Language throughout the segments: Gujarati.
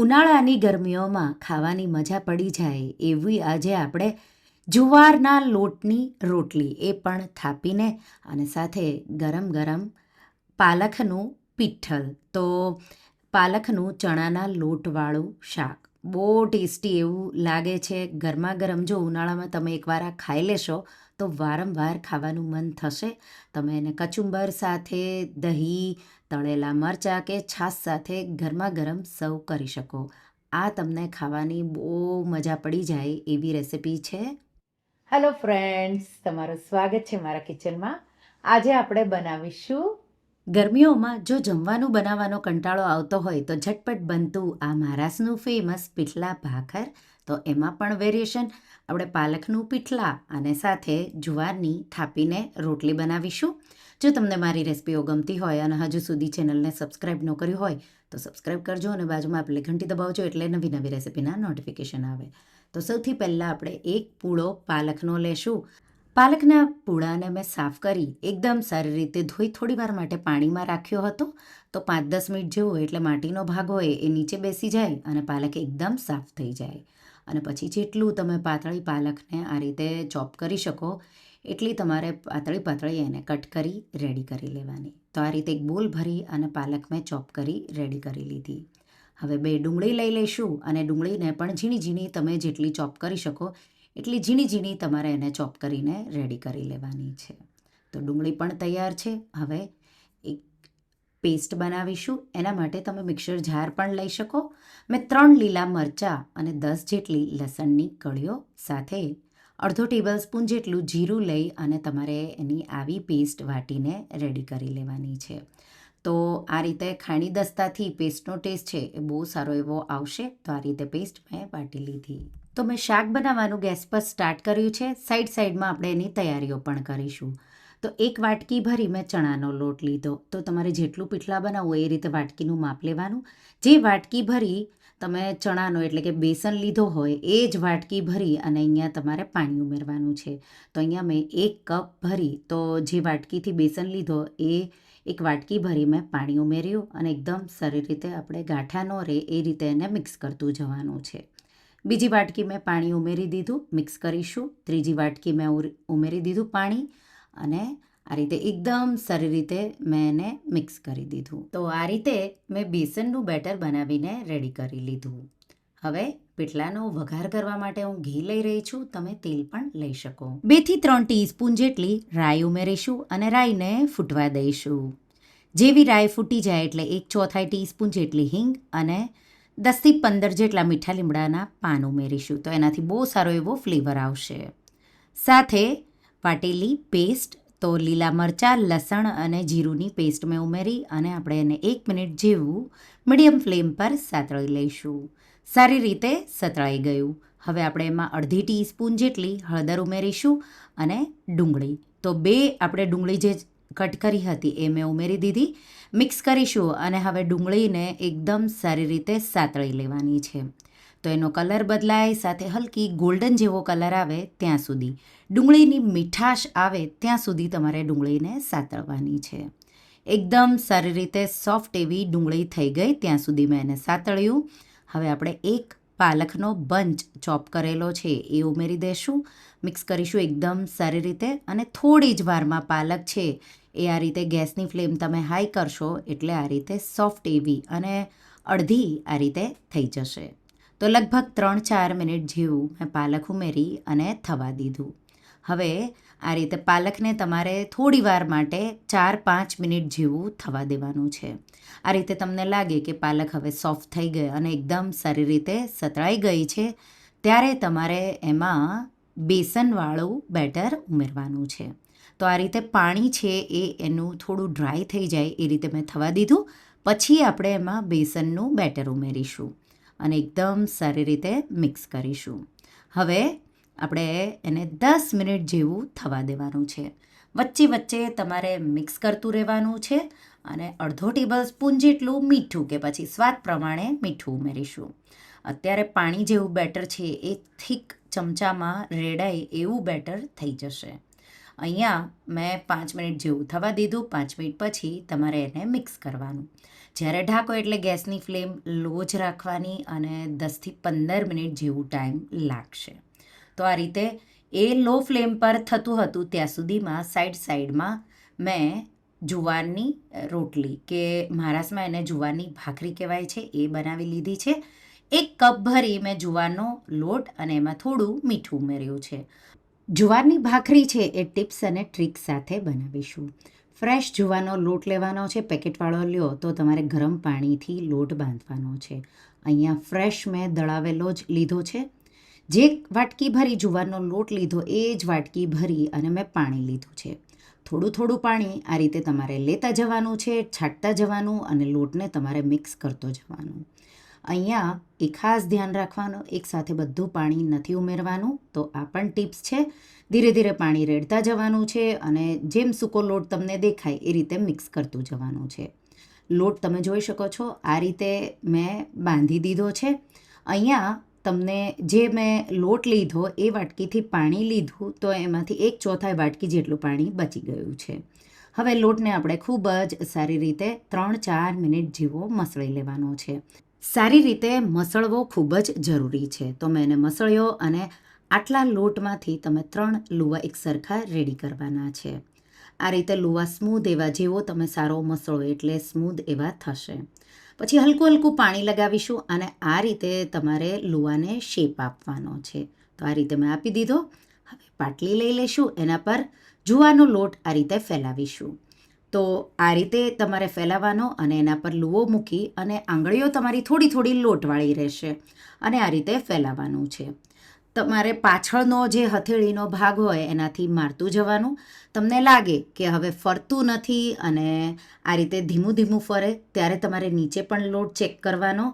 ઉનાળાની ગરમીઓમાં ખાવાની મજા પડી જાય એવી આજે આપણે જુવારના લોટની રોટલી એ પણ થાપીને અને સાથે ગરમ ગરમ પાલકનું પીઠલ તો પાલકનું ચણાના લોટવાળું શાક બહુ ટેસ્ટી એવું લાગે છે. ગરમા ગરમ જો ઉનાળામાં તમે એકવાર આ ખાઈ લેશો તો વારંવાર ખાવાનું મન થશે. તમે એને કચુંબર સાથે, દહીં, તળેલા મરચાં કે છાશ સાથે ગરમા ગરમ સર્વ કરી શકો. આ તમને ખાવાની બહુ મજા પડી જાય એવી રેસિપી છે. હેલો ફ્રેન્ડ્સ, તમારું સ્વાગત છે મારા કિચનમાં. આજે આપણે બનાવીશું ગરમીઓમાં જો જમવાનું બનાવવાનો કંટાળો આવતો હોય તો ઝટપટ બનતું આ મહારાષ્ટ્રનું ફેમસ પીઠલા ભાખર. તો એમાં પણ વેરિએશન આપણે પાલકનું પીઠલા અને સાથે જુવારની થાપીને રોટલી બનાવીશું. જો તમને મારી રેસિપીઓ ગમતી હોય અને હજુ સુધી ચેનલને સબસ્ક્રાઈબ ન કર્યું હોય તો સબસ્ક્રાઈબ કરજો અને બાજુમાં આપેલી ઘંટી દબાવજો એટલે નવી નવી રેસિપીના નોટિફિકેશન આવે. તો સૌથી પહેલાં આપણે એક પૂળો પાલકનો લેશું. પાલકના પૂળાને મેં સાફ કરી એકદમ સારી રીતે ધોઈ થોડીવાર માટે પાણીમાં રાખ્યો હતો. તો 5-10 મિનિટ જેવો એટલે માટીનો ભાગ હોય એ નીચે બેસી જાય અને પાલક એકદમ સાફ થઈ જાય. અને પછી જેટલું તમે પાતળી પાલકને આ રીતે ચોપ કરી શકો એટલી તમારે પાતળી એને કટ કરી રેડી કરી લેવાની. તો આ રીતે એક બોલ ભરી અને પાલક મેં ચોપ કરી રેડી કરી લીધી. હવે 2 ડુંગળી લઈ લઈશું અને ડુંગળીને પણ ઝીણી ઝીણી તમે જેટલી ચોપ કરી શકો એટલી ઝીણી ઝીણી તમારે એને ચોપ કરીને રેડી કરી લેવાની છે. તો ડુંગળી પણ તૈયાર છે. હવે એક પેસ્ટ બનાવીશું. એના માટે તમે મિક્સર જાર પણ લઈ શકો. મેં 3 લીલા મરચાં અને 10 જેટલી લસણની કળીઓ સાથે અડધો ટેબલ સ્પૂન જેટલું જીરું લઈ અને તમારે એની આવી પેસ્ટ વાટીને રેડી કરી લેવાની છે. તો આ રીતે ખાણી દસ્તાથી પેસ્ટનો ટેસ્ટ છે એ બહુ સારો એવો આવશે. તો આ રીતે પેસ્ટ મેં વાટી લીધી. તો મેં શાક બનાવવાનું ગેસ પર સ્ટાર્ટ કર્યું છે. સાઈડમાં આપણે એની તૈયારીઓ પણ કરીશું. તો 1 વાટકી ભરી મેં ચણાનો લોટ લીધો. તો તમારે જેટલું પીઠલા બનાવવું એ રીતે વાટકીનું માપ લેવાનું. જે વાટકી ભરી તમે ચણાનો એટલે કે બેસન લીધો હોય એ જ વાટકી ભરી અને અહીંયા તમારે પાણી ઉમેરવાનું છે. તો અહીંયા મેં 1 કપ ભરી તો જે વાટકીથી બેસન લીધો એ 1 વાટકી ભરી મેં પાણી ઉમેર્યું અને એકદમ સારી રીતે આપણે ગાંઠા ન રહે એ રીતે એને મિક્સ કરતું જવાનું છે. બીજી વાટકી મેં પાણી ઉમેરી દીધું, મિક્સ કરીશું. ત્રીજી વાટકી મેં ઉમેરી દીધું પાણી અને આ રીતે એકદમ સારી રીતે મેં એને મિક્સ કરી દીધું. તો આ રીતે મેં બેસનનું બેટર બનાવીને રેડી કરી લીધું. હવે પીઠલાનો વઘાર કરવા માટે હું ઘી લઈ રહી છું. તમે તેલ પણ લઈ શકો. 2 થી 3 ટીસ્પૂન જેટલી રાઈ ઉમેરીશું અને રાઈને ફૂટવા દઈશું. જેવી રાઈ ફૂટી જાય એટલે 1/4 ટીસ્પૂન જેટલી હિંગ અને 10 થી 15 જેટલા મીઠા લીમડાના પાન ઉમેરીશું. તો એનાથી બહુ સારો એવો ફ્લેવર આવશે. સાથે વાટેલી પેસ્ટ તો લીલા મરચાં, લસણ અને જીરુંની પેસ્ટ મેં ઉમેરી અને આપણે એને 1 મિનિટ જેવું મીડિયમ ફ્લેમ પર સાતળી લઈશું. સારી રીતે સતળાઈ ગયું. હવે આપણે એમાં અડધી ટીસ્પૂન જેટલી હળદર ઉમેરીશું અને ડુંગળી. તો 2 આપણે ડુંગળી જે કટ કરી હતી એ મેં ઉમેરી દીધી. મિક્સ કરીશું અને હવે ડુંગળીને એકદમ સારી રીતે સાતળી લેવાની છે. તો એનો કલર બદલાય, સાથે હલકી ગોલ્ડન જેવો કલર આવે ત્યાં સુધી, ડુંગળીની મીઠાશ આવે ત્યાં સુધી તમારે ડુંગળીને સાતળવાની છે. એકદમ સારી રીતે સોફ્ટ એવી ડુંગળી થઈ ગઈ ત્યાં સુધી મેં એને સાતળ્યું. હવે આપણે 1 પાલકનો બંચ ચોપ કરેલો છે એ ઉમેરી દઈશું. મિક્સ કરીશું એકદમ સારી રીતે અને થોડી જ વારમાં પાલક છે એ આ રીતે ગેસની ફ્લેમ તમે હાઈ કરશો એટલે આ રીતે સોફ્ટ એવી અને અડધી આ રીતે થઈ જશે. તો લગભગ 3-4 મિનિટ જેવું મેં પાલક ઉમેરી અને થવા દીધું. હવે આ રીતે પાલકને તમારે થોડીવાર માટે 4-5 મિનિટ જેવું થવા દેવાનું છે. આ રીતે તમને લાગે કે પાલક હવે સોફ્ટ થઈ ગઈ અને એકદમ સારી રીતે સતળાઈ ગઈ છે ત્યારે તમારે એમાં બેસનવાળું બેટર ઉમેરવાનું છે. તો આ રીતે પાણી છે એ એનું થોડું ડ્રાય થઈ જાય એ રીતે મેં થવા દીધું. પછી આપણે એમાં બેસનનું બેટર ઉમેરીશું અને એકદમ સારી રીતે મિક્સ કરીશું. હવે આપણે એને 10 મિનિટ જેવું થવા દેવાનું છે. વચ્ચે તમારે મિક્સ કરતું રહેવાનું છે અને અડધો ટેબલ સ્પૂન જેટલું મીઠું કે પછી સ્વાદ પ્રમાણે મીઠું ઉમેરીશું. અત્યારે પાણી જેવું બેટર છે એ થીક ચમચામાં રેડાય એવું બેટર થઈ જશે. અહીંયા મેં 5 મિનિટ જેવું થવા દીધું. 5 મિનિટ પછી તમારે એને મિક્સ કરવાનું. જ્યારે ઢાંકો એટલે ગેસની ફ્લેમ લો જ રાખવાની અને 10થી 15 મિનિટ જેવું ટાઈમ લાગશે. તો આ રીતે એ લો ફ્લેમ પર થતું હતું ત્યાં સુધીમાં સાઈડમાં મેં જુવારની રોટલી કે મહારાષ્ટ્રમાં એને જુવારની ભાખરી કહેવાય છે એ બનાવી લીધી છે. 1 કપ ભરી મેં જુવારનો લોટ અને એમાં થોડું મીઠું ઉમેર્યું છે. જુવારની ભાખરી છે એ ટિપ્સ અને ટ્રિક્સ સાથે બનાવીશું. ફ્રેશ જુવારનો લોટ લેવાનો છે, પેકેટવાળો લ્યો તો તમારે ગરમ પાણીથી લોટ બાંધવાનો છે. અહીંયા ફ્રેશ મેં દળાવેલો જ લીધો છે. જે વાટકી ભરી જુવારનો લોટ લીધો એ જ વાટકી ભરી અને મેં પાણી લીધું છે. થોડું પાણી આ રીતે તમારે લેતા જવાનું છે, છાંટતા જવાનું અને લોટને તમારે મિક્સ કરતો જવાનું. અહીંયા એ ખાસ ધ્યાન રાખવાનું, એકસાથે બધું પાણી નથી ઉમેરવાનું. તો આ પણ ટિપ્સ છે. ધીરે ધીરે પાણી રેડતા જવાનું છે અને જેમ સૂકો લોટ તમને દેખાય એ રીતે મિક્સ કરતું જવાનું છે. લોટ તમે જોઈ શકો છો આ રીતે મેં બાંધી દીધો છે. અહીંયા તમને જે મેં લોટ લીધો એ વાટકીથી પાણી લીધું તો એમાંથી 1/4 વાટકી જેટલું પાણી બચી ગયું છે. હવે લોટને આપણે ખૂબ જ સારી રીતે 3-4 મિનિટ જેવો મસળી લેવાનો છે. સારી રીતે મસળવો ખૂબ જ જરૂરી છે. તો મેં એને મસળ્યો અને આટલા લોટમાંથી તમે 3 લુવા એકસરખા રેડી કરવાના છે. આ રીતે લુવા સ્મૂધ એવા જેવો તમે સારો મસળો એટલે સ્મૂધ એવા થશે. પછી હલકું પાણી લગાવીશું અને આ રીતે તમારે લુવાને શેપ આપવાનો છે. તો આ રીતે મેં આપી દીધો. હવે પાટલી લઈ લઈશું, એના પર જુવારનો લોટ આ રીતે ફેલાવીશું. તો આ રીતે તમારે ફેલાવવાનો અને એના પર લુવો મૂકી અને આંગળીઓ તમારી થોડી લોટવાળી રહેશે અને આ રીતે ફેલાવવાનું છે. તમારે પાછળનો જે હથેળીનો ભાગ હોય એનાથી મારતું જવાનું. તમને લાગે કે હવે ફરતું નથી અને આ રીતે ધીમું ફરે ત્યારે તમારે નીચે પણ લોટ ચેક કરવાનો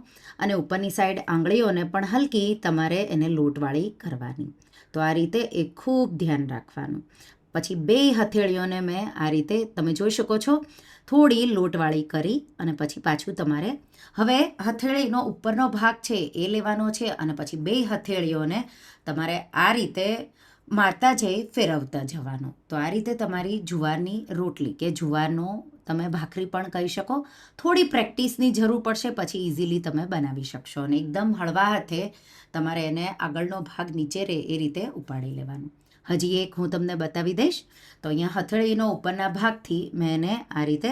અને ઉપરની સાઈડ આંગળીઓને પણ હલકી તમારે એને લોટવાળી કરવાની. તો આ રીતે એ ખૂબ ધ્યાન રાખવાનું. પછી 2 હથેળીઓને મેં આ રીતે તમે જોઈ શકો છો થોડી લોટવાળી કરી અને પછી પાછું તમારે હવે હથેળીનો ઉપરનો ભાગ છે એ લેવાનો છે અને પછી 2 હથેળીઓને તમારે આ રીતે મારતા જઈ ફેરવતા જવાનો. તો આ રીતે તમારી જુવારની રોટલી કે જુવારનો તમે ભાખરી પણ કહી શકો. થોડી પ્રેક્ટિસની જરૂર પડશે, પછી ઇઝીલી તમે બનાવી શકશો અને એકદમ હળવા હાથે તમારે એને આગળનો ભાગ નીચે રહે એ રીતે ઉપાડી લેવાનું. હજી એક હું તમને બતાવી દઈશ. તો અહીંયા હથેળીનો ઉપરના ભાગથી મેં એને આ રીતે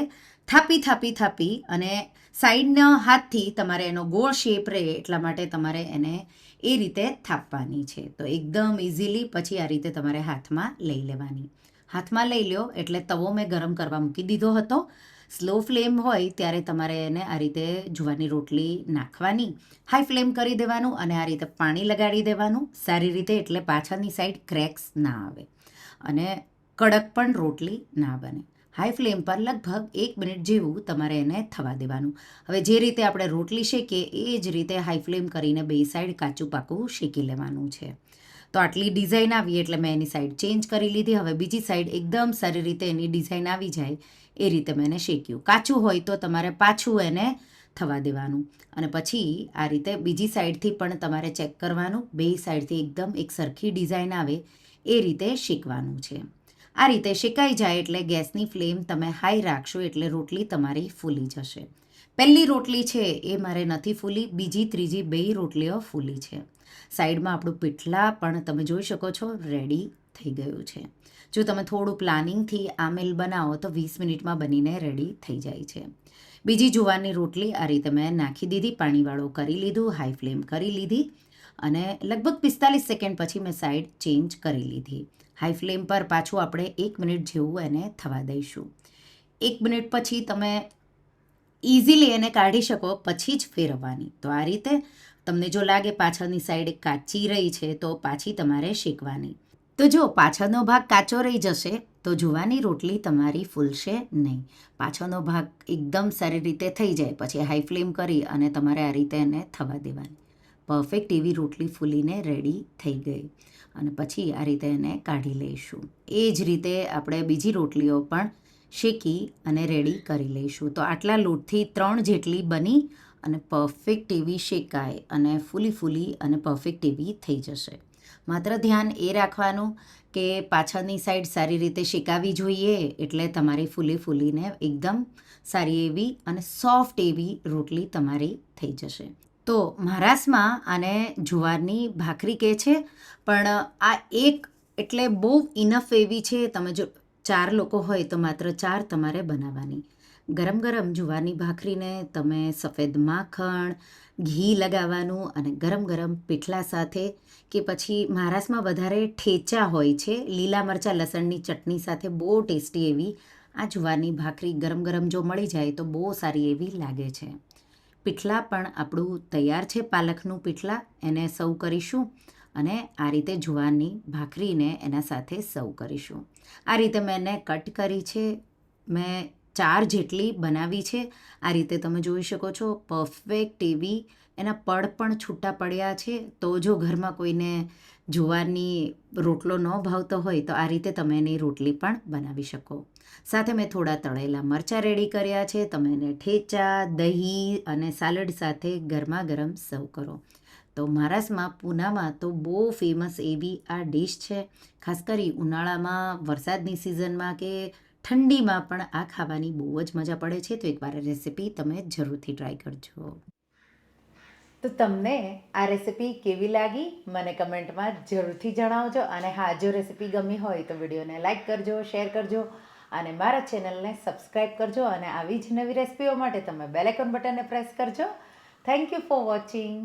થાપી અને સાઈડના હાથથી તમારે એનો ગોળ શેપ રહે એટલા માટે તમારે એને એ રીતે થાપવાની છે. તો એકદમ ઇઝીલી પછી આ રીતે તમારે હાથમાં લઈ લેવાની. હાથમાં લઈ લો એટલે તવો મેં ગરમ કરવા મૂકી દીધો હતો. સ્લો ફ્લેમ હોય ત્યારે તમારે એને આ રીતે જુવારની રોટલી નાખવાની, હાઈ ફ્લેમ કરી દેવાનું અને આ રીતે પાણી લગાડી દેવાનું સારી રીતે, એટલે પાછળની સાઈડ ક્રેક્સ ના આવે અને કડક પણ રોટલી ના બને. હાઈ ફ્લેમ પર લગભગ 1 મિનિટ જેવું તમારે એને થવા દેવાનું. હવે જે રીતે આપણે રોટલી શેકીએ એ જ રીતે હાઈ ફ્લેમ કરીને 2 સાઈડ કાચું પાકું શેકી લેવાનું છે. તો આટલી ડિઝાઇન આવી એટલે મેં એની સાઈડ ચેન્જ કરી લીધી. હવે બીજી સાઈડ એકદમ સારી રીતે એની ડિઝાઇન આવી જાય એ રીતે મેં એને શેક્યું. કાચું હોય તો તમારે પાછું એને થવા દેવાનું અને પછી આ રીતે બીજી સાઈડથી પણ તમારે ચેક કરવાનું. 2 સાઈડથી એકદમ એક સરખી ડિઝાઇન આવે એ રીતે શેકવાનું છે. આ રીતે શેકાઈ જાય એટલે ગેસની ફ્લેમ તમે હાઈ રાખશો એટલે રોટલી તમારી ફૂલી જશે. પહેલી રોટલી છે એ મારે નથી ફૂલી, બીજી ત્રીજી 2 રોટલીઓ ફૂલી છે. સાઈડમાં આપણું પીઠલા પણ તમે જોઈ શકો છો રેડી થઈ ગયું છે. જો તમે થોડું પ્લાનિંગથી આ મેલ બનાવો તો 20 મિનિટમાં બનીને રેડી થઈ જાય છે. બીજી જુવારની રોટલી આ રીતે મેં નાખી દીધી, પાણીવાળો કરી લીધું, હાઈ ફ્લેમ કરી લીધી અને લગભગ 45 સેકન્ડ પછી મેં સાઈડ ચેન્જ કરી લીધી. હાઈ ફ્લેમ પર પાછું આપણે 1 મિનિટ જેવું એને થવા દઈશું. 1 મિનિટ પછી તમે ઇઝીલી એને કાઢી શકો પછી જ ફેરવવાની. તો આ રીતે તમને જો લાગે પાછળની સાઈડ કાચી રહી છે તો પાછી તમારે શેકવાની. તો જો પાછળનો ભાગ કાચો રહી જશે તો જુવારની રોટલી તમારી ફૂલશે નહીં. પાછળનો ભાગ એકદમ સારી રીતે થઈ જાય પછી હાઈ ફ્લેમ કરી અને તમારે આ રીતે એને થવા દેવાની. પરફેક્ટ એવી રોટલી ફૂલીને રેડી થઈ ગઈ અને પછી આ રીતે એને કાઢી લઈશું. એ જ રીતે આપણે બીજી રોટલીઓ પણ શેકી અને રેડી કરી લઈશું. તો આટલા લોટથી 3 જેટલી બની અને પરફેક્ટ એવી શેકાય અને ફૂલી અને પરફેક્ટ એવી થઈ જશે. માત્ર ધ્યાન એ રાખવાનું કે પાછળની સાઈડ સારી રીતે શેકાવી જોઈએ, એટલે તમારી ફૂલીને એકદમ સારી એવી અને સોફ્ટ એવી રોટલી તમારી થઈ જશે. તો મહારાષ્ટ્રમાં આને જુવારની ભાખરી કહે છે, પણ આ એક એટલે બહુ ઇનફ એવી છે. તમે જો 4 લોકો હોય તો માત્ર 4 તમારે બનાવવાની. ગરમ ગરમ જુવારની ભાખરીને તમે સફેદ માખણ, ઘી લગાવવાનું અને ગરમ ગરમ પીઠલા સાથે, કે પછી મહારાષ્ટ્રમાં વધારે ઠેચા હોય છે, લીલા મરચાં લસણની ચટણી સાથે બહુ ટેસ્ટી એવી આ જુવારની ભાખરી ગરમ ગરમ જો મળી જાય તો બહુ સારી એવી લાગે છે. પીઠલા પણ આપણું તૈયાર છે, પાલકનું પીઠલા, એને સર્વ કરીશું અને આ રીતે જુવારની ભાખરીને એના સાથે સર્વ કરીશું. આ રીતે મેં એને કટ કરી છે. મેં 4 જેટલી બનાવી છે. આ રીતે તમે જોઈ શકો છો, પરફેક્ટ એવી એના પડ પણ છૂટા પડ્યા છે. તો જો ઘરમાં કોઈને જુવારની રોટલો ન ભાવતો હોય તો આ રીતે તમે એની રોટલી પણ બનાવી શકો. સાથે મેં થોડા તળેલા મરચાં રેડી કર્યા છે. તમે એને ઠેચા, દહીં અને સાલડ સાથે ગરમા ગરમ સર્વ કરો. તો મહારાષ્ટ્રમાં પૂનામાં તો બહુ ફેમસ એવી આ ડિશ છે. ખાસ કરી ઉનાળામાં, વરસાદની સિઝનમાં કે ઠંડીમાં પણ આ ખાવાની બહુ જ મજા પડે છે. તો એકવાર રેસીપી તમે જરૂરથી ટ્રાય કરજો. તો તમને આ રેસીપી કેવી લાગી મને કમેન્ટમાં જરૂરથી જણાવજો. અને હા, જો રેસીપી ગમી હોય તો વિડીયોને લાઇક કરજો, શેર કરજો અને મારા ચેનલને સબસ્ક્રાઈબ કરજો. અને આવી જ નવી રેસીપીઓ માટે તમે બેલ આઇકોન બટનને પ્રેસ કરજો. Thank you for watching.